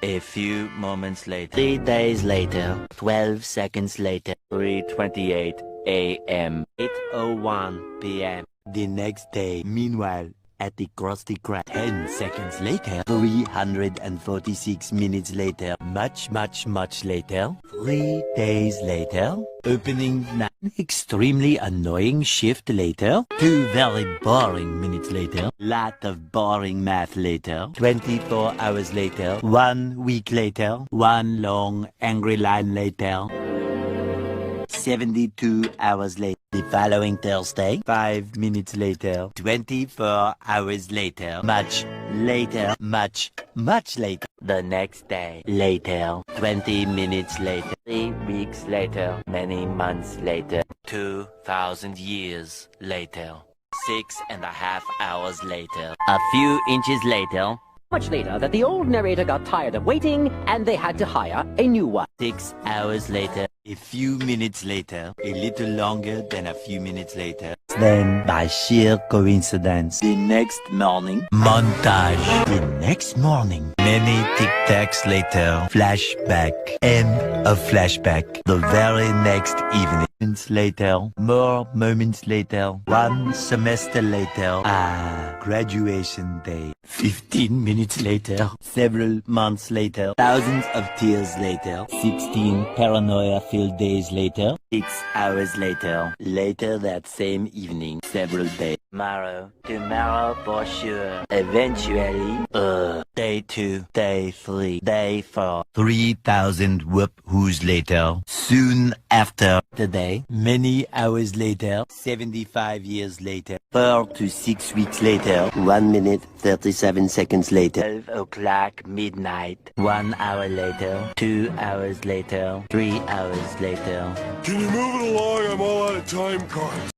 A few moments later. 3 days later. 12 seconds later. 3:28 a.m. 8:01 p.m. The next day. Meanwhile, at the Krusty Krab. 10 seconds later. 346 minutes later. Much later. 3 days later. Opening night. Extremely annoying shift later. 2 very boring minutes later. Lot of boring math later. 24 hours later. 1 week later. 1 long angry line later. 72 hours later. The following Thursday. 5 minutes later. 24 hours later. Much later. Much later. The next day. Later. 20 minutes later. 3 weeks later. Many months later. 2,000 years later. 6.5 hours later. A few inches later. Much later that the old narrator got tired of waiting and they had to hire a new one. 6 hours later. A few minutes later. A little longer than a few minutes later. Then, by sheer coincidence, the next morning, montage. The next morning, many tic-tacs later, flashback, and a flashback. The very next evening. Moments later, more moments later, 1 semester later, graduation day. 15 minutes later, several months later, thousands of tears later, 16 paranoia-filled days later, 6 hours later, later that same evening, several days. Tomorrow for sure. Eventually, day 2, day 3, day 4, 3,000 whoop-whoos later, soon after today, many hours later, 75 years later, 4 to 6 weeks later, 1 minute, 37 seconds later, 12 o'clock midnight, 1 hour later, 2 hours later, 3 hours later. Can you move it along? I'm all out of time cards.